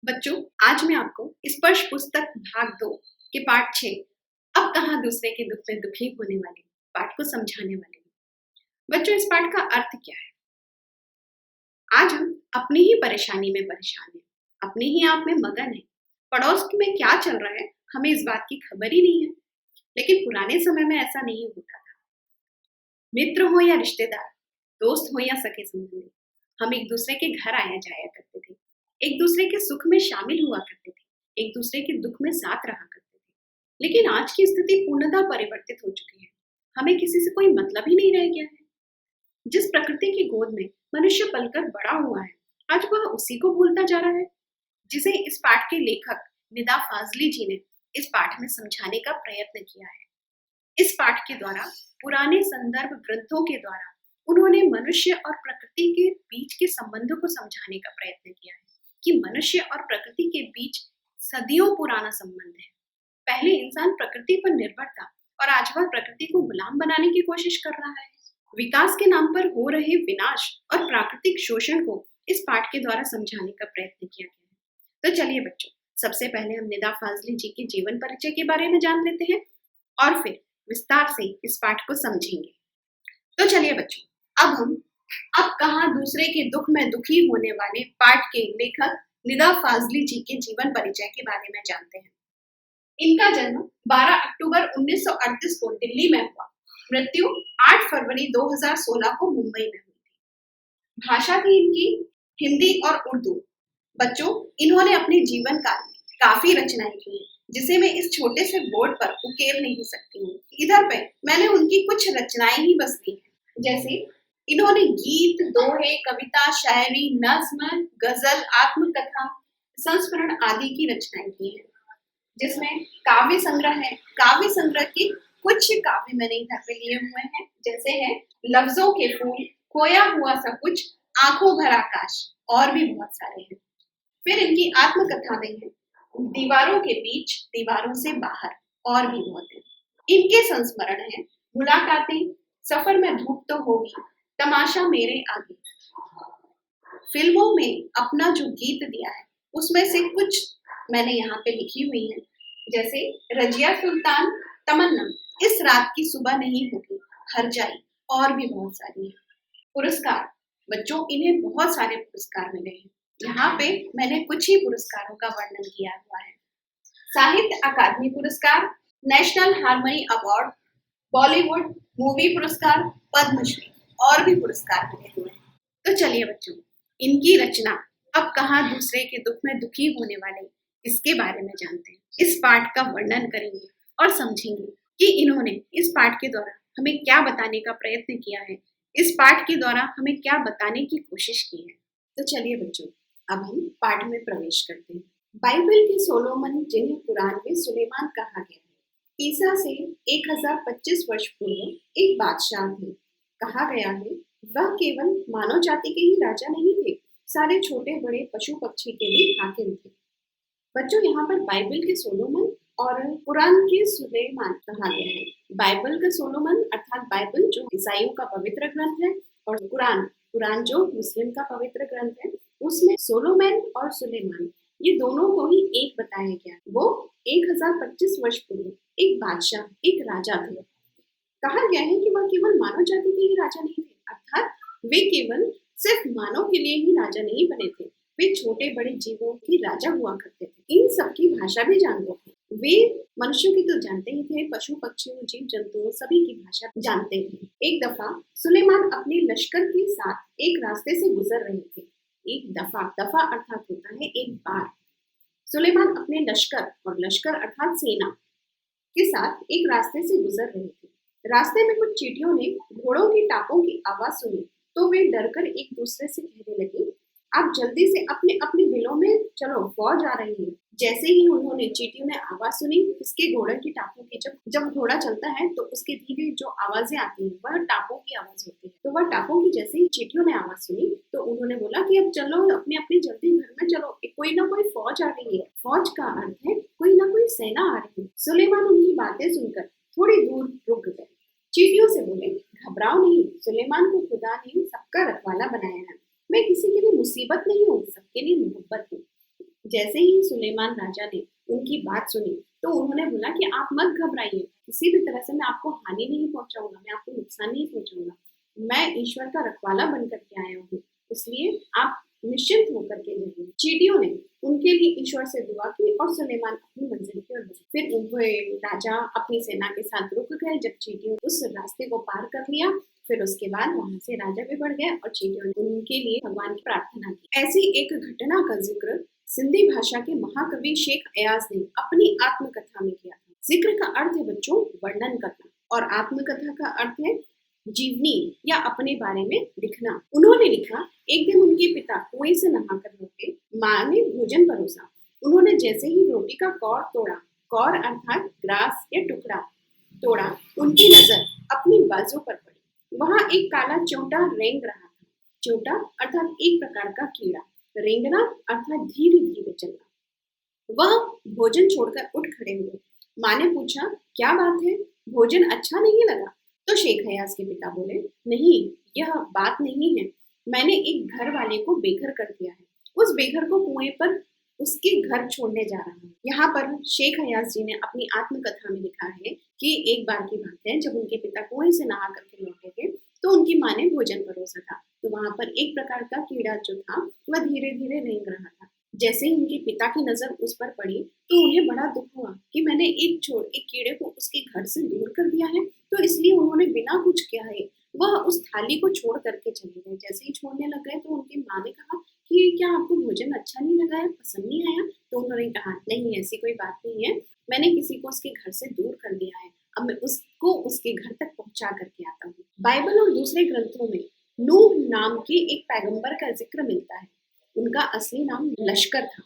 बच्चों, आज मैं आपको स्पर्श पुस्तक भाग 2 के पाठ 6 अब कहाँ दूसरे के दुख में दुखी होने वाले पाठ को समझाने वाली हूँ। बच्चों, इस पाठ का अर्थ क्या है? आज हम अपनी ही परेशानी में परेशान हैं, अपने ही आप में मगन है। पड़ोस में क्या चल रहा है हमें इस बात की खबर ही नहीं है। लेकिन पुराने समय में ऐसा नहीं होता था। मित्र हो या रिश्तेदार, दोस्त हो या सगे संबंधी, हम एक दूसरे के घर आया जाया करते थे, एक दूसरे के सुख में शामिल हुआ करते थे, एक दूसरे के दुख में साथ रहा करते थे। लेकिन आज की स्थिति पूर्णतः परिवर्तित हो चुकी है। हमें किसी से कोई मतलब ही नहीं रह गया है। जिस प्रकृति की गोद में मनुष्य पलकर बड़ा हुआ है, आज वह उसी को भूलता जा रहा है, जिसे इस पाठ के लेखक निदा फाजली जी ने इस पाठ में समझाने का प्रयत्न किया है। इस पाठ के द्वारा, पुराने संदर्भ ग्रंथों के द्वारा, उन्होंने मनुष्य और प्रकृति के बीच के संबंधों को समझाने का प्रयत्न किया है कि मनुष्य और प्रकृति के बीच सदियों पुराना संबंध है। पहले इंसान प्रकृति पर निर्भर था और आज वह प्रकृति को गुलाम बनाने की कोशिश कर रहा है। विकास के नाम पर हो रहे विनाश और प्राकृतिक शोषण को इस पाठ के द्वारा समझाने का प्रयत्न किया गया है। तो चलिए बच्चों, सबसे पहले हम निदा फाजली जी के जीवन परिचय के बारे में जान लेते हैं और फिर विस्तार से इस पाठ को समझेंगे। तो चलिए बच्चों, अब कहाँ दूसरे के दुख में दुखी होने वाले पाठ के लेखक निदा फाजली जी के जीवन परिचय के बारे में जानते हैं। इनका जन्म 12 अक्टूबर 1938 को दिल्ली में हुआ। मृत्यु 8 फरवरी 2016 को मुंबई में हुई थी। भाषा थी इनकी हिंदी और उर्दू। बच्चों, इन्होंने अपने जीवन काल में काफी रचनाएं की हैं, जिसे मैं इस छोटे से बोर्ड पर उकेर नहीं सकती हूँ। इधर पे मैंने उनकी कुछ रचनाएं ही बस ली हैं, जैसे इन्होंने गीत, दोहे, कविता, शायरी, नज्म, गजल, आत्मकथा, संस्मरण आदि की रचनाएं की हैं, जिसमें काव्य संग्रह है। काव्य संग्रह के कुछ काव्य मैंने इधर पे लिए हुए हैं, जैसे है लफ्जों के फूल, खोया हुआ सब कुछ, आंखों भरा आकाश, और भी बहुत सारे हैं। फिर इनकी आत्मकथाएं हैं, दीवारों के बीच, दीवारों से बाहर, और भी बहुत है। इनके संस्मरण हैं, मुलाकातें, सफर में धूप तो होगी, तमाशा मेरे आगे। फिल्मों में अपना जो गीत दिया है उसमें से कुछ मैंने यहाँ पे लिखी हुई है, जैसे रजिया सुल्तान, तमन्ना, इस रात की सुबह नहीं होगी, हर जाई, और भी बहुत सारी है। पुरस्कार, बच्चों इन्हें बहुत सारे पुरस्कार मिले हैं। यहाँ पे मैंने कुछ ही पुरस्कारों का वर्णन किया हुआ है। साहित्य अकादमी पुरस्कार, national harmony award, Bollywood movie पुरस्कार, पद्मश्री, और भी पुरस्कार मिले हुए हैं। तो चलिए बच्चों, इनकी रचना अब कहाँ दूसरे के दुख में दुखी होने वाले, इसके बारे में जानते हैं। इस पाठ का वर्णन करेंगे और समझेंगे कि इन्होंने इस पाठ के द्वारा हमें क्या बताने का प्रयत्न किया है, इस पाठ के द्वारा हमें क्या बताने की कोशिश की है। तो चलिए बच्चों, अब हम पाठ में प्रवेश करते हैं। बाइबल के सोलोमन, जिन्हें कुरान में सुलेमान कहा गया है, ईसा से 1025 वर्ष पूर्व एक बादशाह थे। कहा गया है वह केवल मानव जाति के ही राजा नहीं थे, सारे छोटे बड़े पशु पक्षी के भी हाकिम थे। बच्चों, यहाँ पर बाइबल के सोलोमन और कुरान के सुलेमान कहा गया है। बाइबल का सोलोमन अर्थात बाइबल जो ईसाइयों का पवित्र ग्रंथ है, और कुरान जो मुस्लिम का पवित्र ग्रंथ है, उसमें सोलोमन और सुलेमान ये दोनों को ही एक बताया गया। वो 1025 वर्ष पूर्व एक बादशाह, एक राजा थे। कहा गया है कि वह केवल मानव जाति के ही राजा नहीं थे, अर्थात वे केवल सिर्फ मानव के लिए ही राजा नहीं बने थे, वे छोटे बड़े जीवों की राजा हुआ करते थे। इन सबकी भाषा भी जानते थे। वे मनुष्यों की तो जानते ही थे, पशु पक्षियों, जीव जंतुओं सभी की भाषा जानते थे। एक दफा सुलेमान अपने लश्कर के साथ एक रास्ते से गुजर रहे थे। एक दफा अर्थात होता है एक बार। सुलेमान अपने लश्कर, और लश्कर अर्थात सेना, के साथ एक रास्ते से गुजर रहे थे। रास्ते में कुछ चींटियों ने घोड़ों की टापों की आवाज सुनी, तो वे डरकर एक दूसरे से कहने लगे, आप जल्दी से अपने अपने बिलों में चलो, फौज आ रही है। जैसे ही उन्होंने, चींटियों ने आवाज सुनी, इसके घोड़े की टापों की, जब घोड़ा चलता है तो उसके धीरे जो आवाजें आती हैं वह टापों की आवाज होती है। तो वह टापों की जैसे ही चींटियों ने आवाज सुनी तो उन्होंने बोला कि अब चलो, अपने अपनी जल्दी घर में चलो, कोई ना कोई फौज आ रही है। फौज का अर्थ है कोई ना कोई सेना आ रही है। सुलेमान उनकी बातें सुनकर थोड़ी दूर रुक गए। चींटियों से बोले, घबराओ नहीं, सुलेमान को खुदा ने सबका रखवाला बनाया है। मैं किसी के लिए मुसीबत नहीं हूँ, सबके लिए मोहब्बत हूँ। जैसे ही सुलेमान राजा ने उनकी बात सुनी तो उन्होंने बोला कि आप मत घबराइए, किसी भी तरह से मैं आपको हानि नहीं पहुंचाऊंगा, मैं आपको नुकसान नहीं पहुंचाऊंगा। मैं ईश्वर का रखवाला बन करके आया हूँ, इसलिए आप निश्चिंत होकर के जाइए। चींटियों ने उनके लिए ईश्वर से दुआ की और सुलेमान अपनी मंजिल की ओर बढ़े। फिर वे राजा अपनी सेना के साथ रुक गए। जब चींटियों उस रास्ते को पार कर लिया, फिर उसके बाद वहां से राजा भी बढ़ गए और चींटियों ने उनके लिए भगवान की प्रार्थना की। ऐसी एक घटना का जिक्र सिंधी भाषा के महाकवि शेख अयाज ने अपनी आत्मकथा में किया था। जिक्र का अर्थ है बच्चों वर्णन करना, और आत्मकथा का अर्थ है जीवनी या अपने बारे में लिखना। उन्होंने लिखा, एक दिन उनके पिता कुएं से नहाकर लौटे, माँ ने भोजन परोसा। उन्होंने जैसे ही रोटी का कौर तोड़ा, कौर अर्थात ग्रास या टुकड़ा तोड़ा, उनकी नजर अपनी बाजू पर पड़ी। वहां एक काला चोटा रेंग रहा था। चोटा अर्थात एक प्रकार का कीड़ा, रेंगना अर्थात धीरे धीरे चलना। वह भोजन छोड़कर उठ खड़े हुए। माँ ने पूछा, क्या बात है, भोजन अच्छा नहीं लगा? तो शेख हयाज के पिता बोले, नहीं, यह बात नहीं है, मैंने एक घर वाले को बेघर कर दिया है। उस बेघर को कुएं पर उसके घर छोड़ने जा रहा हूँ। यहाँ पर शेख हयाज जी ने अपनी आत्मकथा में लिखा है कि एक बार की बात है, जब उनके पिता कुएं से नहा करके लौटे थे तो उनकी माँ ने भोजन परोसा था। तो वहां पर एक प्रकार का कीड़ा जो था वह धीरे धीरे रेंग रहा था। जैसे ही उनके पिता की नजर उस पर पड़ी तो उन्हें बड़ा दुख हुआ कि मैंने एक कीड़े को उसके घर से दूर कर दिया है। तो इसलिए उन्होंने बिना कुछ कहे वह उस थाली को छोड़ करके चले गए। जैसे ही छोड़ने लग गए तो उनकी माँ ने कहा कि क्या आपको भोजन अच्छा नहीं लगा है, पसंद नहीं आया? तो उन्होंने कहा, नहीं, ऐसी कोई बात नहीं है, मैंने किसी को उसके घर से दूर कर दिया है, अब मैं उसको उसके घर तक पहुंचा करके आता हूँ। बाइबल और दूसरे ग्रंथों में नूह नाम के एक पैगंबर का जिक्र मिलता है। उनका असली नाम लश्कर था।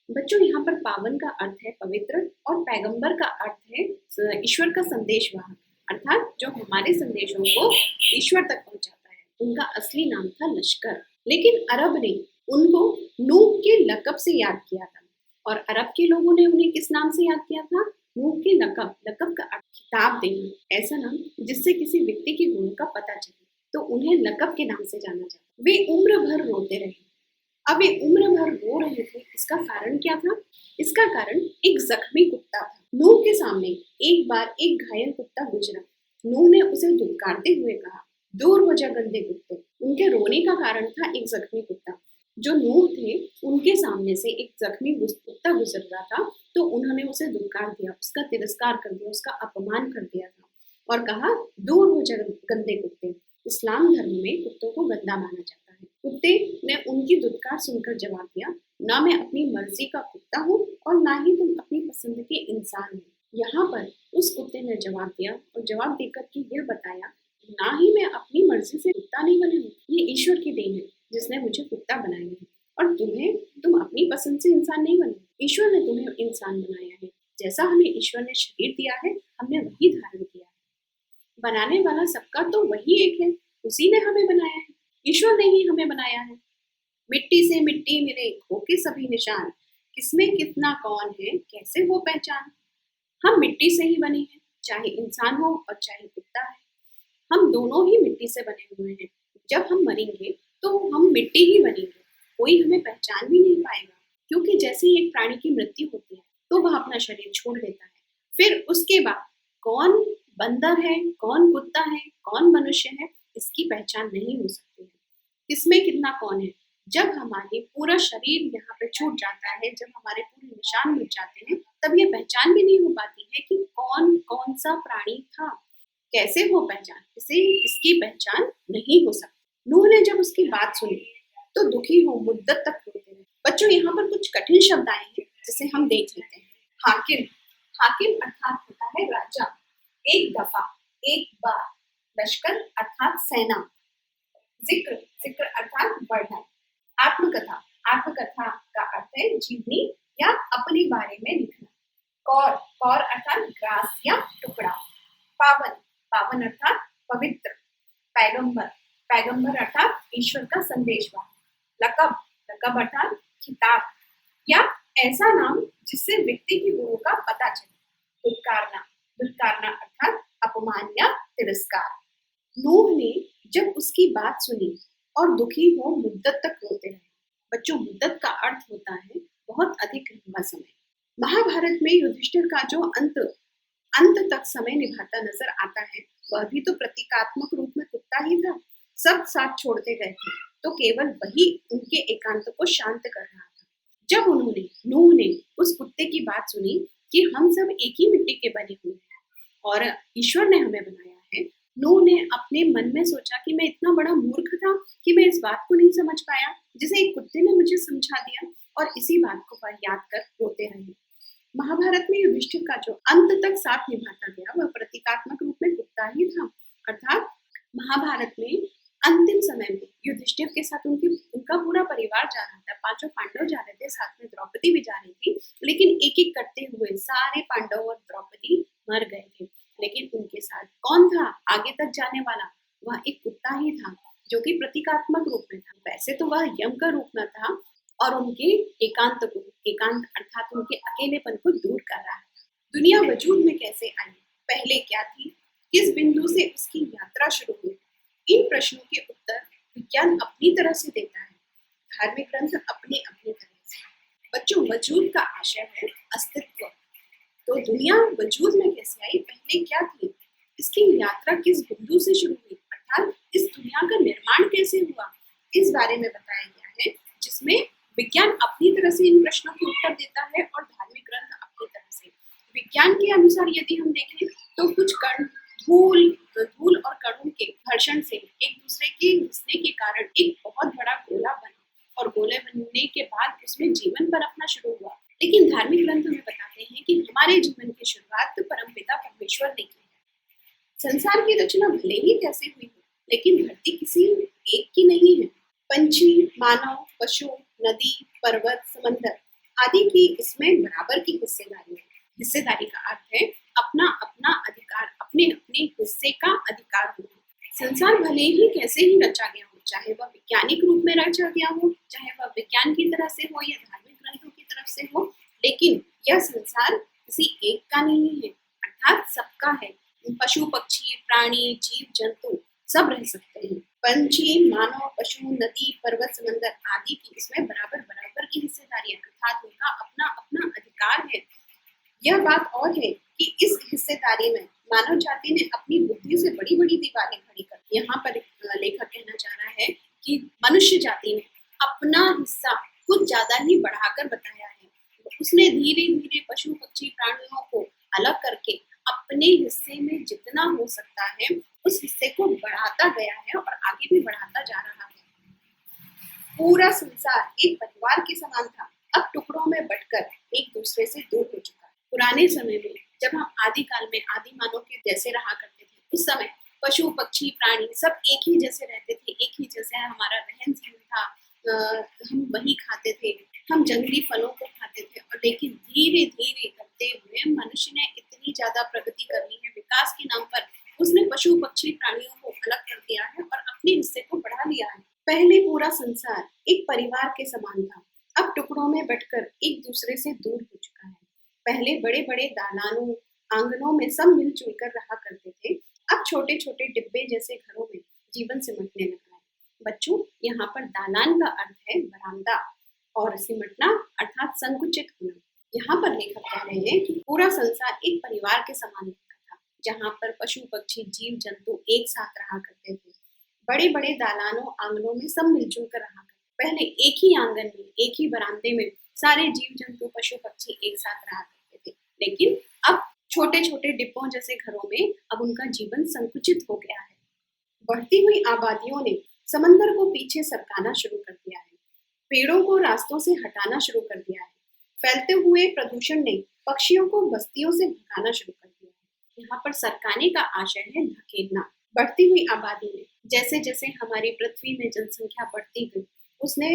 बच्चों, यहाँ पर पावन का अर्थ है पवित्र और पैगंबर का अर्थ है ईश्वर का संदेशवाहक, अर्थात जो हमारे संदेशों को ईश्वर तक पहुंचाता है। उनका असली नाम था लश्कर, लेकिन अरब ने उनको नूह के लकब से याद किया था। और अरब के लोगों ने उन्हें किस नाम से याद किया था? नूह के लकब। लकब का अर्थ खिताब देना, ऐसा नाम जिससे किसी व्यक्ति के गुण का पता चले, तो उन्हें लकब के नाम से जाना जाता। वे उम्र भर रोते रहे। अब वे उम्र भर रो रहे थे, इसका कारण क्या था? इसका कारण एक जख्मी कुत्ता था। नूह के सामने एक बार एक घायल कुत्ता गुजरा। नूह ने उसे धुतकारते हुए कहा, दूर हो जा गंदे कुत्ते। उनके रोने का कारण था एक जख्मी कुत्ता। जो नूह थे उनके सामने से एक जख्मी कुत्ता गुजर रहा था, तो उन्होंने उसे धुतकार दिया, उसका तिरस्कार कर दिया, उसका अपमान कर दिया था और कहा, दूर हो जा गंदे कुत्ते। इस्लाम धर्म में कुत्तों को गंदा माना जाता है। कुत्ते ने उनकी धुतकार सुनकर जवाब दिया, ना मैं अपनी मर्जी का कुत्ता हूँ और ना ही तुम अपनी पसंद के इंसान हो। यहाँ पर उस कुत्ते ने जवाब दिया और जवाब देकर के यह बताया, ना ही मैं अपनी मर्जी से कुत्ता नहीं बने हूँ, ये ईश्वर की देन है जिसने मुझे कुत्ता बनाया है। और तुम अपनी पसंद से इंसान नहीं बने, ईश्वर ने तुम्हें इंसान बनाया है। जैसा हमें ईश्वर ने शरीर दिया है, हमने वही धारण किया है। बनाने वाला सबका तो वही एक है, उसी ने हमें बनाया है, ईश्वर ने ही हमें बनाया है। मिट्टी से मिट्टी मिले होके सभी निशान, किसमें कितना कौन है कैसे हो पहचान। हम मिट्टी से ही बने हैं, चाहे इंसान हो और चाहे कुत्ता है। हम दोनों ही मिट्टी से बने हुए हैं। जब हम मरेंगे तो हम मिट्टी ही बनेंगे, कोई हमें पहचान भी नहीं पाएगा। क्योंकि जैसे ही एक प्राणी की मृत्यु होती है तो वह अपना शरीर छोड़ देता है। फिर उसके बाद कौन बंदर है, कौन कुत्ता है, कौन मनुष्य है, इसकी पहचान नहीं हो सकती है। किसमें कितना कौन है, जब हमारे पूरा शरीर यहाँ पे छूट जाता है, जब हमारे पूरे निशान मिट जाते हैं, तब ये पहचान भी नहीं हो पाती है कि कौन कौन सा प्राणी था, कैसे हो पहचान, इसकी पहचान नहीं हो सकती। नूह ने जब उसकी बात सुनी तो दुखी हो मुद्दत तक रोते रहे। बच्चों, यहाँ पर कुछ कठिन शब्द आए हैं जिसे हम देख लेते हैं। हाकिम, हाकिम अर्थात होता है राजा, एक दफा, एक बार। लश्कर अर्थात सेना। जिक्र, जिक्र अर्थात बढ़ना। आत्मकथा, आत्मकथा का अर्थ है जीवनी या अपने बारे में लिखना। कौर, कौर अर्थात ग्रास या टुकड़ा। पावन, पावन अर्थात पवित्र। पैगंबर, पैगंबर अर्थात ईश्वर का संदेशवाहक। लकब, लकब अर्थात खिताब या ऐसा नाम जिससे व्यक्ति के गुणों का पता चले। धुतकारना, धुतकारना अर्थात अपमान या तिरस्कार। नूह ने जब उसकी बात सुनी और दुखी हो मुद्दत तक रोते रहे। बच्चों, मुद्दत का अर्थ होता है बहुत अधिक लंबा समय। महाभारत में युधिष्ठिर का जो अंत तक समय निभाता नजर आता है, वह भी तो प्रतीकात्मक रूप में कुत्ता ही था। सब साथ छोड़ते गए थे, तो केवल वही उनके एकांत को शांत कर रहा था। जब उन्होंने नूह ने उस कुत्ते की बात सुनी कि हम सब एक ही मिट्टी के बने हुए हैं और ईश्वर ने हमें बनाया है, नूह ने अपने मन में सोचा कि मैं इतना बड़ा मूर्ख था कि मैं इस बात को नहीं समझ पाया जिसे एक कुत्ते ने मुझे समझा दिया, और इसी बात को याद कर रोते रहे। महाभारत में युधिष्ठिर का जो अंत तक साथ निभाता गया, वह प्रतीकात्मक रूप में कुत्ता ही था। अर्थात महाभारत में अंतिम समय में युधिष्ठिर के साथ उनका पूरा परिवार जा रहा था। पांचों पांडव जा रहे थे, साथ में द्रौपदी भी जा रही थी, लेकिन एक एक करते हुए सारे पांडव और द्रौपदी मर गए थे। लेकिन उनके साथ कौन था आगे तक जाने वाला? वह एक कुत्ता ही था, जो कि प्रतीकात्मक रूप में था। वैसे तो वह यम का रूप में था और उनके एकांत अर्थात उनके अकेलेपन को दूर कर रहा है। दुनिया वजूद में कैसे आई, पहले क्या थी, किस बिंदु से उसकी यात्रा शुरू हुई, इन प्रश्नों के उत्तर विज्ञान अपनी तरह से देता है, धार्मिक ग्रंथ अपनी अपनी तरह से। बच्चों, वजूद का आशय है अस्तित्व। तो दुनिया वजूद में कैसे आई, पहले क्या थी, इसकी यात्रा किस बिंदु से शुरू हुई, अर्थात इस दुनिया का निर्माण कैसे हुआ, इस बारे में बताया गया है, जिसमें विज्ञान अपनी तरह से इन प्रश्नों के उत्तर देता है और धार्मिक ग्रंथ अपनी तरह से। विज्ञान के अनुसार यदि हम देखें तो कुछ कण धूल और कणों के घर्षण से एक दूसरे के घिसने के कारण एक बहुत बड़ा गोला बना और गोले बनने के बाद उसमें जीवन पनपना शुरू हुआ। लेकिन धार्मिक ग्रंथ में बताते हैं कि हमारे जीवन की शुरुआत परमपिता परमेश्वर ने की है। संसार की रचना भले ही कैसे हुई हो, लेकिन धरती किसी एक की नहीं है। पंछी, मानव, पशु, नदी, पर्वत, समंदर आदि की इसमें बराबर की हिस्सेदारी है। हिस्सेदारी का अर्थ है अपना अपना अधिकार, अपने अपने हिस्से का अधिकार होना। संसार भले ही कैसे ही रचा गया हो, चाहे वह वैज्ञानिक रूप में रचा गया हो, चाहे वह विज्ञान की तरफ से हो या धार्मिक ग्रंथों की तरफ से हो, लेकिन यह संसार किसी एक का नहीं है, अर्थात सबका है। पशु, पक्षी, प्राणी, जीव जंतु सब रह सकते हैं। पंछी, मानव, पशु, नदी, पर्वत, समंदर आदि की इसमें बराबर बराबर की हिस्सेदारी है, अर्थात उनका अपना अपना अधिकार है। यह बात और है कि इस हिस्सेदारी में मानव जाति ने अपनी बुद्धि से बड़ी बड़ी दीवारें खड़ी कर दी। यहाँ पर लेखक कहना चाह रहा है कि मनुष्य जाति ने अपना हिस्सा कुछ ज्यादा ही बढ़ाकर बताया है। उसने धीरे धीरे पशु, पक्षी, प्राणियों को अलग करके अपने हिस्से में जितना हो सकता है उस हिस्से को बढ़ाता गया है और आगे भी बढ़ाता जा रहा है। पूरा संसार एक परिवार के समान था, अब टुकड़ों में बंटकर एक दूसरे से दूर हो चुका है। पुराने समय में जब हम आदि काल में आदि मानव के जैसे रहा करते थे, उस समय पशु, पक्षी, प्राणी सब एक ही जैसे रहते थे, एक ही जैसे हमारा रहन सहन था, हम वही खाते थे, हम जंगली फलों को खाते थे। और लेकिन धीरे धीरे करते हुए मनुष्य ने इतनी ज्यादा प्रगति कर ली है, विकास के नाम पर उसने पशु, पक्षी, प्राणियों को अलग कर दिया है और अपने हिस्से को बढ़ा लिया है। पहले पूरा संसार एक परिवार के समान था, अब टुकड़ों में बंटकर एक दूसरे से दूर हो चुका है। पहले बड़े बड़े दालानों, आंगनों में सब मिलजुल कर रहा करते थे, अब छोटे छोटे डिब्बे जैसे घरों में जीवन सिमटने लगा है। बच्चों, यहाँ पर दालान का अर्थ है बरामदा और सिमटना अर्थात संकुचित होना। यहाँ पर लेखक कह रहे हैं कि पूरा संसार एक परिवार के समान लगता था, जहाँ पर पशु, पक्षी, जीव जंतु एक साथ रहा करते थे। बड़े बड़े दालानों, आंगनों में सब मिलजुल कर रहा करते। पहले एक ही आंगन में, एक ही बरामदे में सारे जीव जंतु, पशु, पक्षी एक साथ रहा करते थे, लेकिन अब छोटे छोटे डिब्बों जैसे घरों में अब उनका जीवन संकुचित हो गया है। बढ़ती हुई आबादियों ने समंदर को पीछे सरकाना शुरू कर दिया है, पेड़ों को रास्तों से हटाना शुरू कर दिया है, फैलते हुए प्रदूषण ने पक्षियों को बस्तियों से भगाना शुरू कर दिया है। यहाँ पर सरकाने का आशय है धकेलना। बढ़ती हुई आबादी ने जैसे जैसे हमारी पृथ्वी में जनसंख्या बढ़ती गई, उसने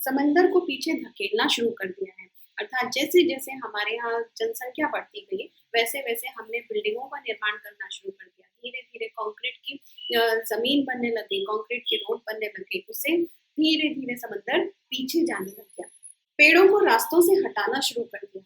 समंदर को पीछे धकेलना शुरू कर दिया है। अर्थात जैसे जैसे हमारे यहाँ जनसंख्या बढ़ती गई, वैसे वैसे हमने बिल्डिंगों का निर्माण करना शुरू कर दिया। धीरे धीरे कंक्रीट की जमीन बनने लगी, कंक्रीट की रोड बनने लगी, उससे धीरे धीरे समंदर पीछे जाने लग गया। पेड़ों को रास्तों से हटाना शुरू कर दिया,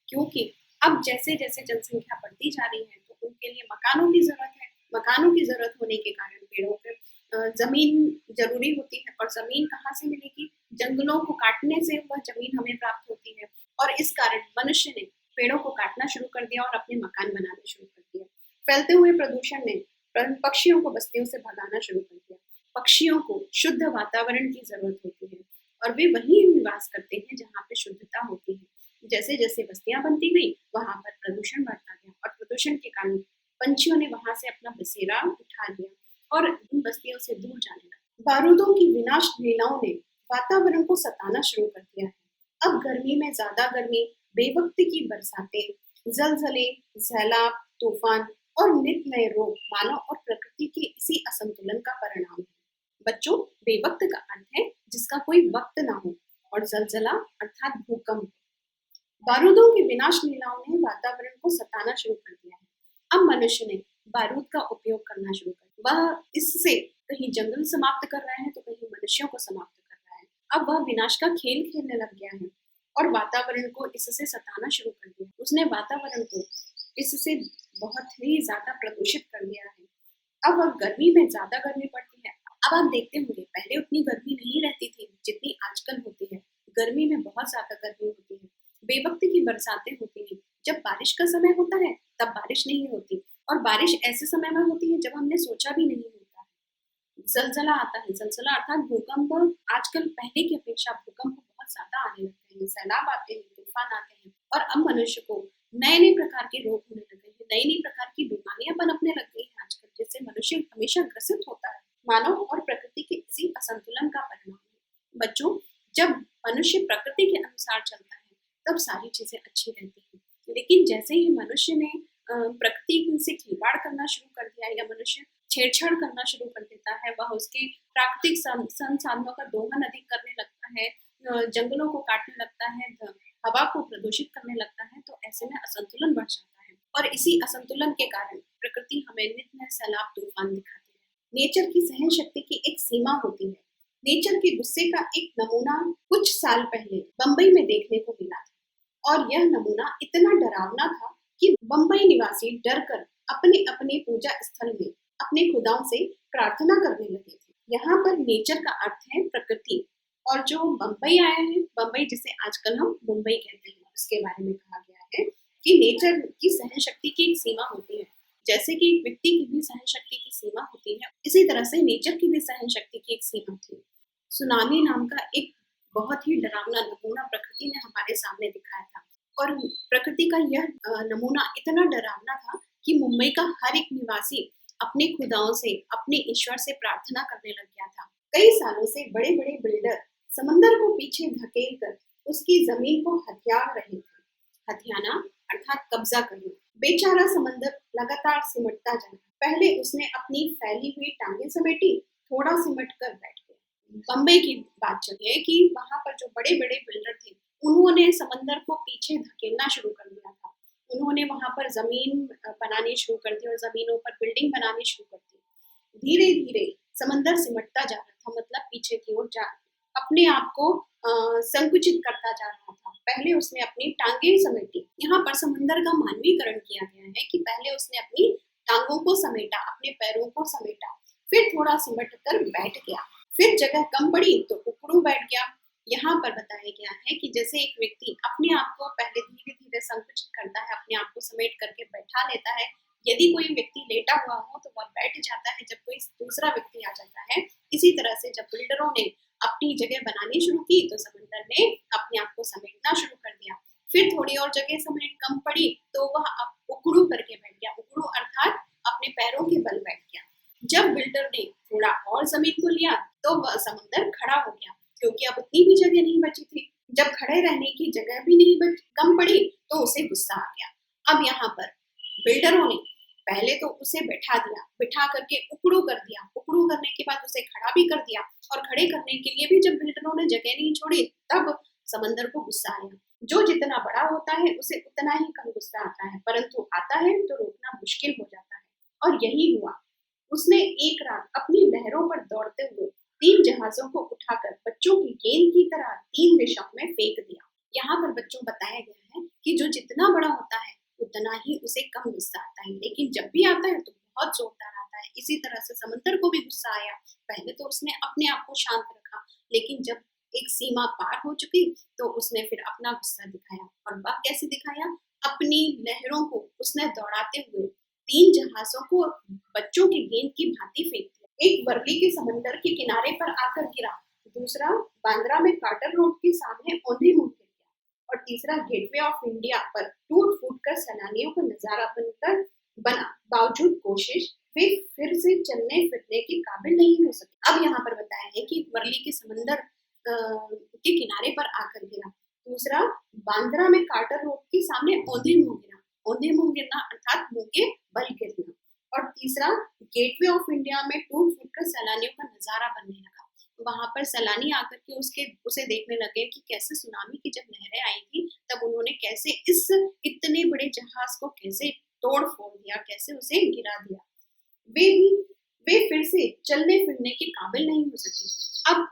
क्योंकि अब जैसे जैसे जनसंख्या बढ़ती जा रही है तो उनके लिए मकानों की जरूरत है। मकानों की जरूरत होने के कारण पेड़ों पर ज़मीन ज़रूरी होती है और ज़मीन कहाँ से मिलेगी? जंगलों को काटने से वह ज़मीन हमें प्राप्त होती है और इस कारण मनुष्य ने पेड़ों को काटना शुरू कर दिया और अपने मकान बनाने शुरू कर दिए। फैलते हुए प्रदूषण ने पक्षियों को बस्तियों से भगाना शुरू कर दिया। पक्षियों को शुद्ध वातावरण की ज़रूरत होती है और वे वहीं निवास करते हैं जहाँ पे शुद्धता होती है। जैसे-जैसे बस्तियाँ बनती गई, वहाँ पर प्रदूषण बढ़ता गया और प्रदूषण के कारण पंछियों ने वहाँ से अपना बसेरा उठा लिया और इन बस्तियों से दूर जाने लगा। बारूदों की विनाश लीलाओं ने वातावरण को सताना शुरू कर दिया है। अब गर्मी में ज़्यादा गर्मी, बेवक़्त की बरसातें, ज़लज़ले, सैलाब, तूफ़ान और नित नए रोग मानव और प्रकृति के इसी असंतुलन का परिणाम है। बच्चों, बेवक़्त का अर्थ है जिसका कोई वक़्त ना हो और ज़लज़ला अर्थात भूकंप। बारूदों की विनाश लीलाओं ने वातावरण को सताना शुरू कर दिया है। अब मनुष्य ने बारूद का उपयोग करना शुरू कर दिया। वह इससे कहीं जंगल समाप्त कर रहा है तो कहीं मनुष्यों को समाप्त कर रहा है। अब वह विनाश का खेल खेलने लग गया है और वातावरण को इससे सताना शुरू कर दिया। उसने वातावरण को इससे बहुत ही ज़्यादा प्रदूषित कर दिया है। अब गर्मी में ज़्यादा गर्मी पड़ती है। अब आप देखते होंगे पहले उतनी गर्मी नहीं रहती थी जितनी आजकल होती है। गर्मी में बहुत ज़्यादा गर्मी होती है। बेवक़्त की बरसातें होती हैं। जब बारिश का समय होता है तब बारिश नहीं होती और बारिश ऐसे समय में होती है जब हमने सोचा भी नहीं होता है। ज़लज़ला आता है, ज़लज़ला अर्थात भूकंप। आजकल पहले की अपेक्षा भूकंप बहुत ज़्यादा आने लगते हैं, सैलाब आते हैं, तूफ़ान आते हैं और अब मनुष्य को नए-नए प्रकार के रोग होने लगे हैं, नई-नई प्रकार की बीमारियाँ पनपने लग गई हैं आजकल, जिससे मनुष्य हमेशा ग्रसित होता है। मानव और प्रकृति के इसी असंतुलन का परिणाम है। बच्चों, जब मनुष्य प्रकृति के अनुसार चलता है, तब सारी चीज़ें अच्छी रहती हैं। लेकिन जैसे ही मनुष्य ने प्रकृति से खिलवाड़ करना शुरू कर दिया या मनुष्य छेड़छाड़ करना शुरू कर देता है, वह उसके प्राकृतिक संसाधनों का दोहन अधिक करने लगता है, जंगलों को काटने लगता है, हवा को प्रदूषित करने लगता है, तो ऐसे में असंतुलन बढ़ जाता है और इसी असंतुलन के कारण प्रकृति हमें नित नए सैलाब तूफान दिखाती है। नेचर की सहन शक्ति की एक सीमा होती है। नेचर के गुस्से का एक नमूना कुछ साल पहले बम्बई में देखने को मिला था और यह नमूना इतना डरावना था कि बम्बई निवासी डरकर अपने अपने पूजा स्थल में अपने खुदाओं से प्रार्थना करने लगे थे। यहाँ पर नेचर का अर्थ है प्रकृति और जो बम्बई आया है, बम्बई जिसे आजकल हम मुंबई कहते हैं, उसके बारे में कहा गया है कि नेचर की सहन शक्ति की एक सीमा होती है। जैसे कि एक व्यक्ति की भी सहन शक्ति की सीमा होती है, इसी तरह से नेचर की भी सहन शक्ति की एक सीमा थी। सुनामी नाम का एक बहुत ही डरावना नमूना प्रकृति ने हमारे सामने दिखाया था और प्रकृति का यह नमूना इतना डरावना था कि मुंबई का हर एक निवासी अपने खुदाओं से, अपने ईश्वर से प्रार्थना करने लग गया था। कई सालों से बड़े-बड़े बिल्डर समंदर को पीछे धकेल कर उसकी जमीन को हथिया रहे थे। हथियाना अर्थात कब्जा करना। बेचारा समंदर लगातार सिमटता जा रहा। पहले उसने अपनी फैली हुई टांगें समेटी, थोड़ा सिमट कर बैठ गया। बम्बई की बात चलिए कि वहां पर जो बड़े-बड़े बिल्डर थे, उन्होंने समंदर को पीछे धकेलना शुरू कर दिया था। उन्होंने वहां पर जमीन बनानी शुरू कर दी और जमीनों पर बिल्डिंग बनानी शुरू कर दी। धीरे-धीरे समंदर सिमटता जा रहा था, मतलब पीछे की ओर जा अपने आप को संकुचित करता जा रहा था। पहले उसने अपनी टांगें समेटी। यहाँ पर समंदर का मानवीकरण किया गया है कि पहले उसने अपनी टांगों को समेटा, अपने पैरों को समेटा, फिर थोड़ा सिमट कर बैठ गया। फिर जगह कम पड़ी तो उकड़ू बैठ गया। यहाँ पर बताया गया है कि जैसे एक व्यक्ति अपने आप को पहले धीरे-धीरे संकुचित करता है, अपने आप को समेट करके बैठा लेता है। यदि कोई व्यक्ति लेटा हुआ हो तो वह बैठ जाता है जब कोई दूसरा व्यक्ति आ जाता है। इसी तरह से जब बिल्डरों ने अपनी जगह बनानी शुरू की तो समंदर ने अपने आप को समेटना शुरू कर दिया। फिर थोड़ी और जगह समेट कम पड़ी तो वह अब उकड़ू करके बैठ गया। उकड़ू अर्थात अपने पैरों के बल बैठ गया। जब बिल्डर ने थोड़ा और जमीन को लिया तो वह समंदर खड़ा हो गया क्योंकि अब उतनी भी जगह नहीं बची थी। जब खड़े रहने की जगह भी नहीं कम पड़ी तो उसे गुस्सा आ गया। अब यहाँ पर बिल्डरों ने पहले तो उसे बैठा दिया, बिठा करके उकड़ू कर दिया। उकड़ू करने के बाद उसे खड़ा भी कर दिया और खड़े करने के लिए भी जब बिल्डरों ने जगह नहीं छोड़ी तब समंदर को गुस्सा आया। जो जितना बड़ा होता है उसे उतना ही कम गुस्सा आता है, परंतु आता है तो रोकना मुश्किल हो जाता है और यही हुआ। उसने एक रात अपनी लहरों पर दौड़ते हुए 3 जहाजों को उठाकर बच्चों की गेंद की तरह 3 दिशाओं में फेंक दिया। यहाँ पर बच्चों बताया गया है कि जो जितना बड़ा होता है उतना ही उसे कम गुस्सा आता है, लेकिन जब भी आता है तो बहुत जोरदार आता है। इसी तरह से समंदर को भी गुस्सा आया। पहले तो उसने अपने आप को शांत रखा, लेकिन जब एक सीमा पार हो चुकी तो उसने फिर अपना गुस्सा दिखाया। और वह कैसे दिखाया? अपनी लहरों को उसने दौड़ाते हुए 3 जहाज़ों को बच्चों की गेंद की भांति फेंक दिया। एक वर्ली के समंदर के किनारे पर आकर गिरा, दूसरा बांद्रा में कार्टर रोड के सामने औंधे मुंह गिर गया, और तीसरा गेटवे ऑफ इंडिया पर टूट-फूट कर सैलानियों का नजारा बनकर बना। बावजूद कोशिश वे फिर से चलने फिरने के काबिल नहीं हो सके। अब यहाँ पर बताया है कि वर्ली के समंदर के किनारे पर आकर गिरा, दूसरा बांद्रा में कार्टर रोड के सामने औंधे मुंह गिरा। औंधे मुंह गिरना अर्थात मुंह के बल गिरना। और तीसरा गेटवे ऑफ इंडिया में टूट फूट कर सैलानियों का नजारा बनने लगा। वहां पर सैलानी आकर के उसे देखने लगे कि कैसे सुनामी की जब लहरें आई थी तब उन्होंने कैसे इस इतने बड़े जहाज को कैसे तोड़ फोड़ दिया, कैसे उसे गिरा दिया। वे फिर से चलने फिरने के काबिल नहीं हो सके। अब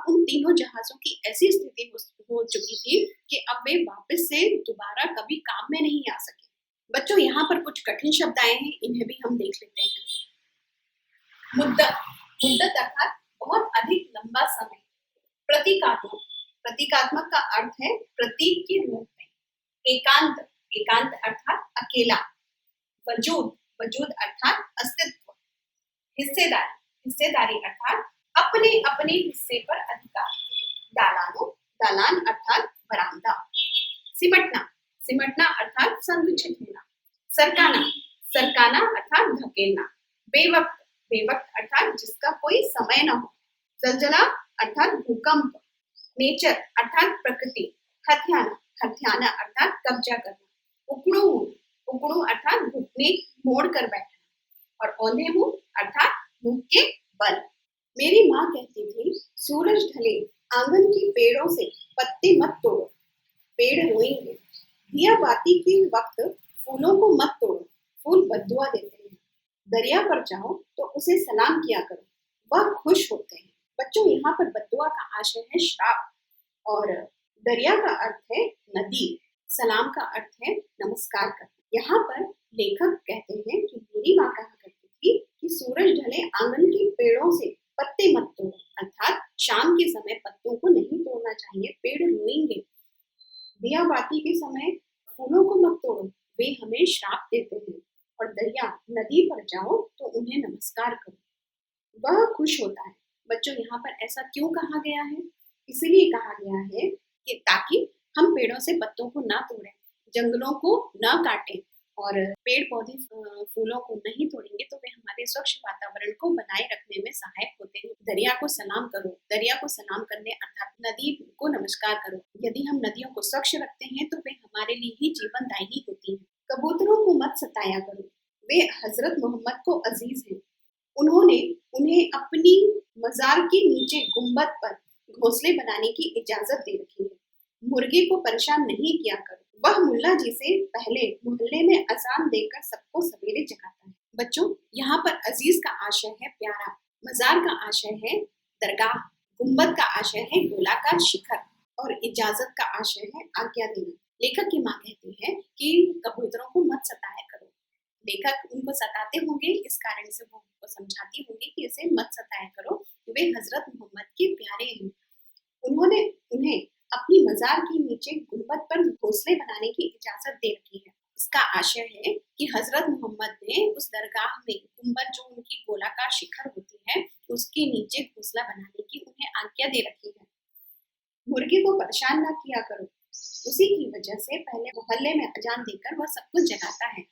उन तीनों जहाजों की ऐसी स्थिति हो चुकी थी कि अब वे वापस से दोबारा कभी काम में नहीं आ सके। बच्चों, यहाँ पर कुछ कठिन शब्द आए हैं, इन्हें भी हम देख लेते हैं। मुद्दत अर्थात बहुत अधिक लंबा समय। प्रतीकात्मक का अर्थ है प्रतीक के रूप में। एकांत अर्थात अकेला। वजूद अर्थात अस्तित्व। हिस्सेदारी अर्थात अपने अपने हिस्से पर अधिकार। दालान अर्थात बरामदा। सिमटना अर्थात संकुचित होना। सरकाना अर्थात धकेलना। बेवक्त अर्थात जिसका कोई समय न हो। जलजला अर्थात भूकंप। नेचर अर्थात प्रकृति। हथियाना अर्थात कब्जा करना। उकड़ू अर्थात घुटने मोड़ कर बैठना। और औंधे मुंह अर्थात मुंह के बल। मेरी माँ कहती थी, सूरज ढले आंगन के पेड़ों से पत्ते मत तोड़ो, पेड़ रोएंगे। दिया बाती के वक्त फूलों को मत तोड़ो, फूल बद्दुआ देते हैं। दरिया पर जाओ तो उसे सलाम किया करो, वह खुश होते हैं। बच्चों, यहाँ पर बद्दुआ का आशय है श्राप, और दरिया का अर्थ है नदी, सलाम का अर्थ है नमस्कार करना। यहाँ पर लेखक कहते हैं कि मेरी माँ कहा करती थी कि सूरज ढले आंगन के पेड़ों से पत्ते मत तोड़ो, अर्थात शाम के समय पत्तों को नहीं तोड़ना चाहिए, पेड़ रोएंगे। दिया बाती के समय फूलों को मत तोड़ो, वे हमें श्राप देते हैं। और दरिया नदी पर जाओ तो उन्हें नमस्कार करो, वह खुश होता है। बच्चों, यहाँ पर ऐसा क्यों कहा गया है? इसलिए कहा गया है कि ताकि हम पेड़ों से पत्तों को ना तोड़ें, जंगलों को ना काटें, और पेड़ पौधे फूलों को नहीं तोड़ेंगे तो वे हमारे स्वच्छ वातावरण को बनाए रखने में सहायक होते हैं। दरिया को सलाम करो। दरिया को सलाम करने अर्थात नदी को नमस्कार करो। यदि हम नदियों को स्वच्छ रखते हैं तो वे हमारे लिए ही जीवनदायिनी होती हैं। कबूतरों को मत सताया करो, वे हजरत मोहम्मद को अजीज हैं। उन्होंने उन्हें अपनी मजार के नीचे गुंबद पर घोंसले बनाने की इजाजत दे रखी है। मुर्गे को परेशान नहीं किया करो, वह मुल्ला जी से पहले मोहल्ले में अजान देकर सबको सवेरे जगाता है। बच्चों, यहाँ पर अजीज का आशय है प्यारा, मजार का आशय है दरगाह, गुंबद का आशय है गोलाकार शिखर, और इजाजत का आशय है आज्ञा देना। लेखक की माँ कहती है कि कबूतरों को मत सताया करो। लेखक उनको सताते होंगे, इस कारण से वो उनको समझाती होंगी कि इसे मत सताया करो, वे हजरत मोहम्मद के प्यारे हैं। उन्होंने उन्हें अपनी मजार के नीचे गुंबद पर घोंसले बनाने की इजाजत दे रखी है। इसका आशय है कि हजरत मोहम्मद ने उस दरगाह में गुंबद, जो उनकी गोलाकार शिखर होती है, उसके नीचे घोंसला बनाने की उन्हें आज्ञा दे रखी है। मुर्गे को परेशान ना किया करो, उसी की वजह से पहले मोहल्ले में अजान देकर वह सबको जगाता है।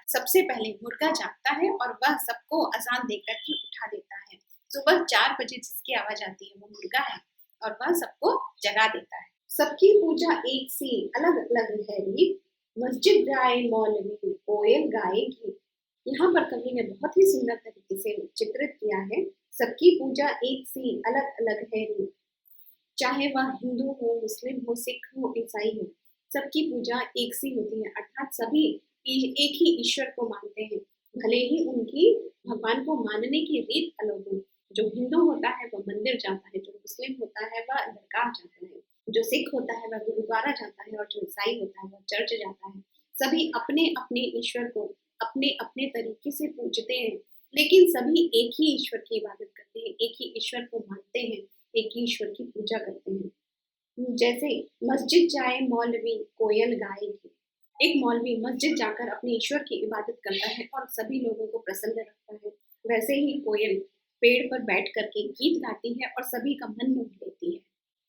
सबसे पहले मुर्गा जागता है और वह सबको अजान देकर के उठा देता है। सुबह 4 बजे जिसकी आवाज आती है वो मुर्गा है, और वह सबको जगा देता है। सबकी पूजा एक सी अलग अलग है रीत, मस्जिद जाए मौलवी कोयल गाए गीत। यहाँ पर कवि ने बहुत ही सुंदर तरीके से चित्रित किया है। सबकी पूजा एक सी अलग अलग है रीत, चाहे वह हिंदू हो, मुस्लिम हो, सिख हो, ईसाई हो, सबकी पूजा एक सी होती है, अर्थात सभी एक ही ईश्वर को मानते हैं, भले ही उनकी भगवान को मानने की रीत अलग हो। जो हिंदू होता है वह मंदिर जाता है, जो मुस्लिम होता है वह दरगाह जाता है, जो सिख होता है वह गुरुद्वारा जाता है, और जो ईसाई होता है वह चर्च जाता है। सभी अपने अपने ईश्वर को अपने अपने तरीके से पूजते हैं, लेकिन सभी एक ही ईश्वर की इबादत करते हैं, एक ही ईश्वर को मानते हैं, एक ही ईश्वर की पूजा करते हैं। जैसे मस्जिद जाए मौलवी कोयल गाएगी, एक मौलवी मस्जिद जाकर अपने ईश्वर की इबादत करता है और सभी लोगों को प्रसन्न रखता है, वैसे ही कोयल पेड़ पर बैठ करके गीत गाती है और सभी का मन मोह लेती है।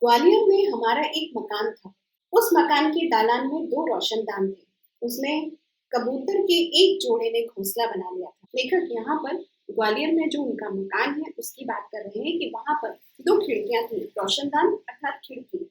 ग्वालियर में हमारा एक मकान था। उस मकान के दालान में 2 रोशनदान थे। उसमें कबूतर के एक जोड़े ने घोंसला बना लिया था। लेखक यहाँ पर ग्वालियर में जो उनका मकान है उसकी बात कर रहे हैं कि वहां पर 2 खिड़कियां थी, रोशनदान अर्थात खिड़की।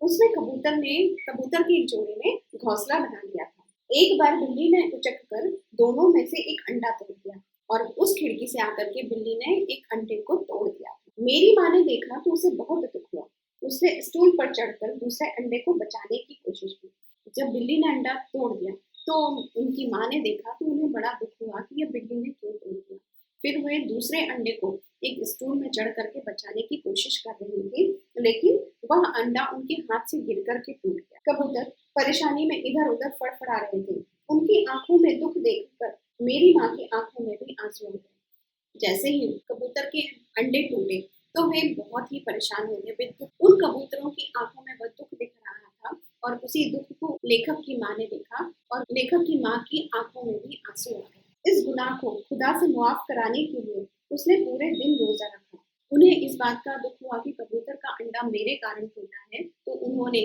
उसमें कबूतर के एक जोड़े ने घोंसला बना लिया था। एक बार बिल्ली ने उचक कर दोनों में से एक अंडा तोड़ दिया और उस खिड़की से आकर के बिल्ली ने एक अंडे को तोड़ दिया। मेरी माँ ने देखा तो उसे बहुत दुख हुआ। उसने स्टूल पर चढ़कर दूसरे अंडे को बचाने की कोशिश की। जब बिल्ली ने अंडा तोड़ दिया तो उनकी माँ ने देखा तो उन्हें बड़ा दुख हुआ कि यह बिल्ली ने क्यों तोड़ दिया। फिर वे दूसरे अंडे को एक स्टूल में चढ़ करके बचाने की कोशिश कर रही थी, लेकिन वह अंडा उनके हाथ से गिर करके टूट गया। कबूतर परेशानी में इधर उधर फड़फड़ा रहे थे। उनकी आंखों में दुख देखकर मेरी माँ की आंखों में भी आंसू आ गए। जैसे ही कबूतर के अंडे टूटे तो वे बहुत ही परेशान हो गए। उन कबूतरों की आंखों में वह दुख दिख रहा था और उसी दुख को लेखक की माँ ने देखा और लेखक की माँ की आंखों में भी आंसू आ गए। इस गुनाह को खुदा से मुआफ कराने के लिए उसने पूरे दिन रोजा रखा। उन्हें इस बात का दुख हुआ कि कबूतर का अंडा मेरे कारण टूटा है, तो उन्होंने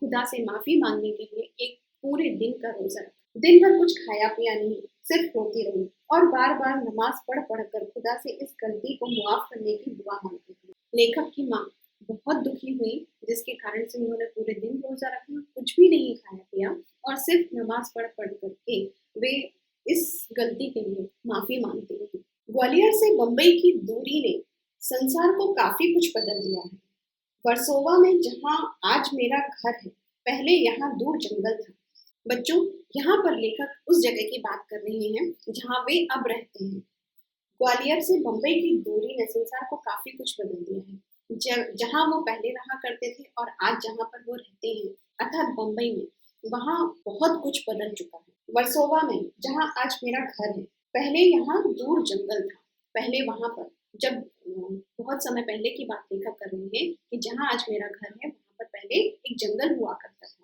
खुदा से माफी मांगने के लिए एक पूरे दिन का रोजा रखा। दिन भर कुछ खाया पिया नहीं, सिर्फ रोती रही और बार बार नमाज पढ़ कर खुदा से इस गलती को मुआफ करने की दुआ मांगती थी। लेखक की माँ बहुत दुखी हुई, जिसके कारण से उन्होंने पूरे दिन रोजा रखा, कुछ भी नहीं खाया पिया और सिर्फ नमाज पढ़ करके वे इस गलती के लिए माफी मांगती रही। ग्वालियर से बम्बई की दूरी ने संसार को काफी कुछ बदल दिया है। वर्सोवा में जहाँ आज मेरा घर है, पहले यहाँ दूर जंगल था। बच्चों, यहाँ पर लेखक उस जगह की बात कर रहे हैं जहाँ वे अब रहते हैं। ग्वालियर से बम्बई की दूरी ने संसार को काफी कुछ बदल दिया है। जहाँ वो पहले रहा करते थे और आज जहाँ पर वो रहते हैं अर्थात बम्बई में, वहाँ बहुत कुछ बदल चुका है। वर्सोवा में जहाँ आज मेरा घर है, पहले यहाँ दूर जंगल था। पहले वहाँ पर जब बहुत समय पहले की बात लेखक कर रहे हैं कि जहाँ आज मेरा घर है वहाँ पर पहले एक जंगल हुआ करता था।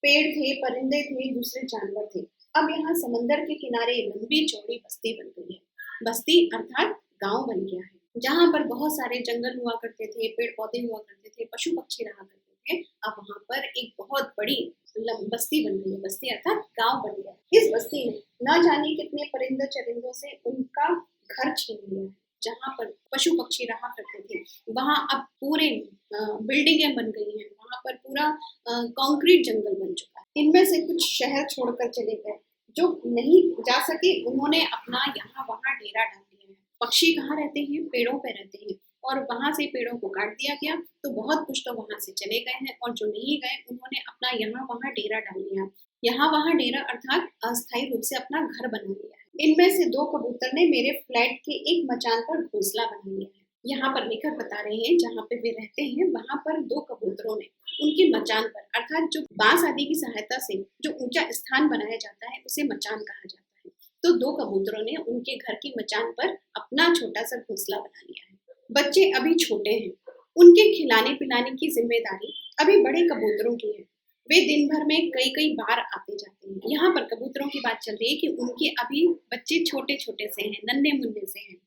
पेड़ थे, परिंदे थे, दूसरे जानवर थे। अब यहाँ समंदर के किनारे लंबी चौड़ी बस्ती बन गई है। बस्ती अर्थात गांव बन गया है। जहाँ पर बहुत सारे जंगल हुआ करते थे, पेड़ पौधे हुआ करते थे, पशु पक्षी रहा करते थे, अब वहाँ पर एक बहुत बड़ी बस्ती बन गई है। बस्ती अर्थात गांव बन गया। इस बस्ती ने न जाने कितने परिंदों चरिंदों से उनका घर छीन लिया है। जहाँ पर पशु पक्षी रहा करते थे वहाँ अब पूरे बिल्डिंगें बन गई हैं। वहाँ पर पूरा कंक्रीट जंगल बन चुका है। इनमें से कुछ शहर छोड़कर चले गए, जो नहीं जा सके उन्होंने अपना यहाँ वहाँ डेरा डाल दिया है। पक्षी कहाँ रहते हैं? पेड़ों पे रहते हैं और वहाँ से पेड़ों को काट दिया गया तो बहुत कुछ तो वहाँ से चले गए हैं और जो नहीं गए उन्होंने अपना यहाँ वहाँ डेरा डाल लिया। यहाँ वहाँ डेरा अर्थात अस्थायी रूप से अपना घर बना लिया है। इनमें से 2 कबूतर ने मेरे फ्लैट के एक मचान पर घोंसला बना लिया है। यहाँ पर लेखक बता रहे हैं जहाँ पे वे रहते हैं वहाँ पर 2 कबूतरों ने उनके मचान पर अर्थात जो बांस आदि की सहायता से जो ऊंचा स्थान बनाया जाता है उसे मचान कहा जाता है। तो 2 कबूतरों ने उनके घर की मचान पर अपना छोटा सा घोंसला बना लिया है। बच्चे अभी छोटे हैं, उनके खिलाने पिलाने की जिम्मेदारी अभी बड़े कबूतरों की है। वे दिन भर में कई बार आते जाते हैं। यहाँ पर कबूतरों की बात चल रही है कि उनके अभी बच्चे छोटे छोटे से हैं, नन्हे मुन्ने से हैं।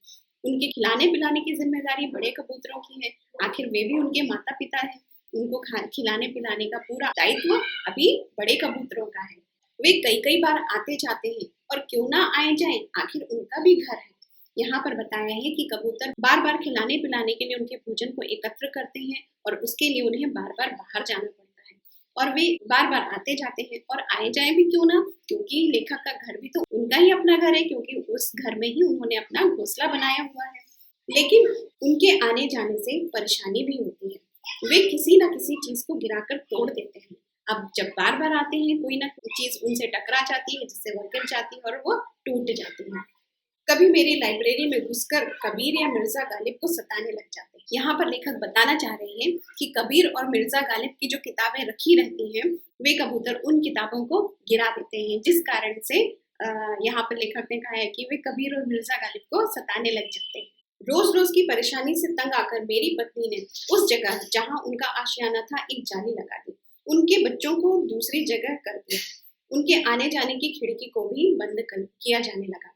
उनके खिलाने पिलाने की जिम्मेदारी बड़े कबूतरों की है। आखिर वे भी उनके माता पिता हैं। उनको खिलाने पिलाने का पूरा दायित्व अभी बड़े कबूतरों का है। वे कई बार आते जाते हैं और क्यों ना आए जाएं, आखिर उनका भी घर है। यहाँ पर बताया है कि कबूतर बार बार खिलाने पिलाने के लिए उनके भोजन को एकत्र करते हैं और उसके लिए उन्हें बार बार बाहर जाना पड़ता है और वे बार बार आते जाते हैं और आए जाए भी क्यों ना, क्योंकि लेखक का घर भी तो उनका ही अपना घर है, क्योंकि उस घर में ही उन्होंने अपना घोंसला बनाया हुआ है। लेकिन उनके आने जाने से परेशानी भी होती है। वे किसी ना किसी चीज को गिराकर तोड़ देते हैं। अब जब बार बार आते हैं कोई ना कोई चीज उनसे टकरा जाती है जिससे वो गिर जाती है और वो टूट जाती है। कभी मेरी लाइब्रेरी में घुसकर कबीर या मिर्जा गालिब को सताने लग जाते हैं। यहाँ पर लेखक बताना चाह रहे हैं कि कबीर और मिर्जा गालिब की जो किताबें रखी रहती हैं वे कबूतर उन किताबों को गिरा देते हैं, जिस कारण से यहाँ पर लेखक ने कहा है कि वे कबीर और मिर्जा गालिब को सताने लग जाते हैं। रोज रोज की परेशानी से तंग आकर मेरी पत्नी ने उस जगह जहाँ उनका आशियाना था एक जाली लगा दी। उनके बच्चों को दूसरी जगह कर दिया। उनके आने जाने की खिड़की को भी बंद कर किया जाने लगा।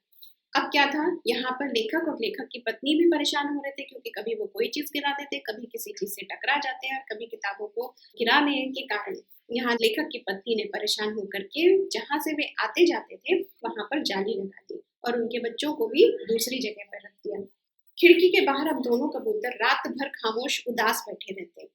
अब क्या था, यहाँ पर लेखक और लेखक की पत्नी भी परेशान हो रहे थे, क्योंकि कभी वो कोई चीज गिरा देते, कभी किसी चीज से टकरा जाते हैं, और कभी किताबों को गिराने के कारण यहाँ लेखक की पत्नी ने परेशान होकर के जहाँ से वे आते जाते थे वहां पर जाली लगा दी और उनके बच्चों को भी दूसरी जगह पर रख दिया। खिड़की के बाहर अब दोनों कबूतर रात भर खामोश उदास बैठे रहते।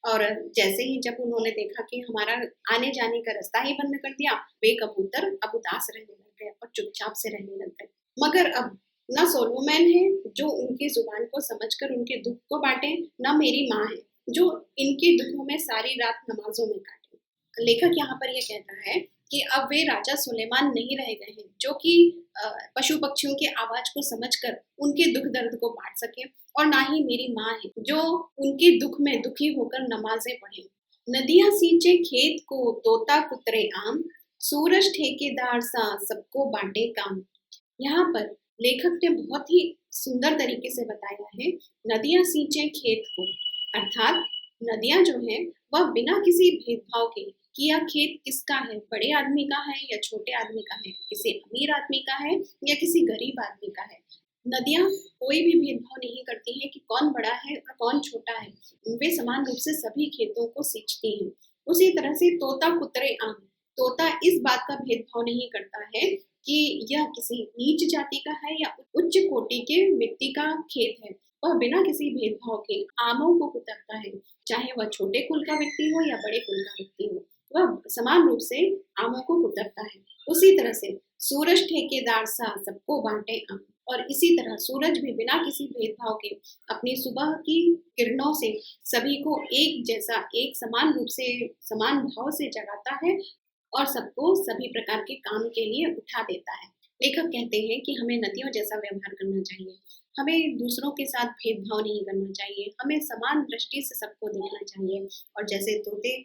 और जैसे ही जब उन्होंने देखा कि हमारा आने जाने का रास्ता ही बंद कर दिया, वे कबूतर अब उदास रहने लग गए और चुपचाप से रहने लग गए। मगर अब ना सोलोमन है जो उनकी जुबान को समझकर उनके दुख को बांटे, ना मेरी माँ है जो इनके दुखों में सारी रात नमाजों में काटे। लेखक यहाँ पर यह कहता है कि अब वे राजा सुलेमान नहीं रह गए हैं जो कि पशु पक्षियों की आवाज को समझकर उनके दुख दर्द को बांट सके, और ना ही मेरी माँ है जो उनके दुख में दुखी होकर नमाजें पढ़े। नदियां सींचे खेत को, तोता कुतरे आम, सूरज ठेकेदार सा सबको बांटे काम। यहाँ पर लेखक ने बहुत ही सुंदर तरीके से बताया है, नदियां सींचे खेत को, अर्थात नदियां जो है वह बिना किसी भेदभाव के कि यह खेत किसका है, बड़े आदमी का है या छोटे आदमी का है, किसी अमीर आदमी का है या किसी गरीब आदमी का है, नदियां कोई भी भेदभाव नहीं करती हैं कि कौन बड़ा है और कौन छोटा है। वे समान रूप से सभी खेतों को सींचती हैं। उसी तरह से तोता कुतरे आम, तोता इस बात का भेदभाव नहीं करता है कि यह किसी नीच जाति का है या उच्च कोटि के व्यक्ति का खेत है। वह बिना किसी भेदभाव के आमों को कुतरता है, चाहे वह छोटे कुल का व्यक्ति हो या बड़े कुल का व्यक्ति हो, वह समान रूप से आमों को कुतरता है। उसी तरह से सूरज ठेकेदार सा सबको बांटे आम, और इसी तरह सूरज भी बिना किसी भेदभाव के अपनी सुबह की किरणों से सभी को एक जैसा, एक समान रूप से, समान भाव से जगाता है और सबको सभी प्रकार के काम के लिए उठा देता है। लेखक कहते हैं कि हमें नदियों जैसा व्यवहार करना चाहिए, हमें दूसरों के साथ भेदभाव नहीं करना चाहिए, हमें समान दृष्टि से सबको देखना चाहिए। और जैसे तोते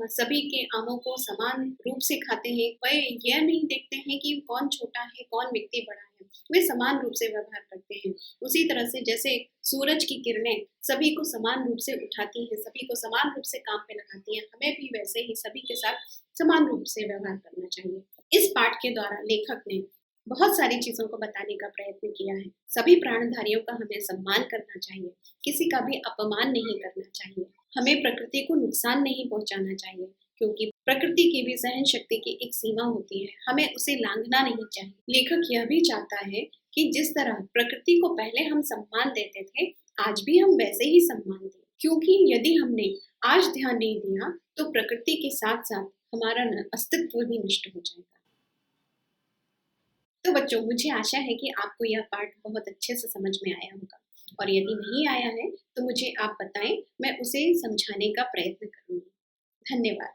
सभी के आमों को समान रूप से खाते हैं, वे यह नहीं देखते हैं कि कौन छोटा है कौन व्यक्ति बड़ा है, वे समान रूप से व्यवहार करते हैं। उसी तरह से जैसे सूरज की किरणें सभी को समान रूप से उठाती हैं, सभी को समान रूप से काम पे लगाती हैं, हमें भी वैसे ही सभी के साथ समान रूप से व्यवहार करना चाहिए। इस पाठ के द्वारा लेखक ने बहुत सारी चीजों को बताने का प्रयत्न किया है। सभी प्राणधारियों का हमें सम्मान करना चाहिए, किसी का भी अपमान नहीं करना चाहिए, हमें प्रकृति को नुकसान नहीं पहुंचाना चाहिए, क्योंकि प्रकृति की भी सहन शक्ति की एक सीमा होती है, हमें उसे लांघना नहीं चाहिए। लेखक यह भी चाहता है कि जिस तरह प्रकृति को पहले हम सम्मान देते थे, आज भी हम वैसे ही सम्मान दें, क्योंकि यदि हमने आज ध्यान नहीं दिया तो प्रकृति के साथ साथ हमारा अस्तित्व भी नष्ट हो जाएगा। तो बच्चों, मुझे आशा है कि आपको यह पाठ बहुत अच्छे से समझ में आया होगा, और यदि नहीं आया है तो मुझे आप बताएं, मैं उसे समझाने का प्रयत्न करूंगी। धन्यवाद।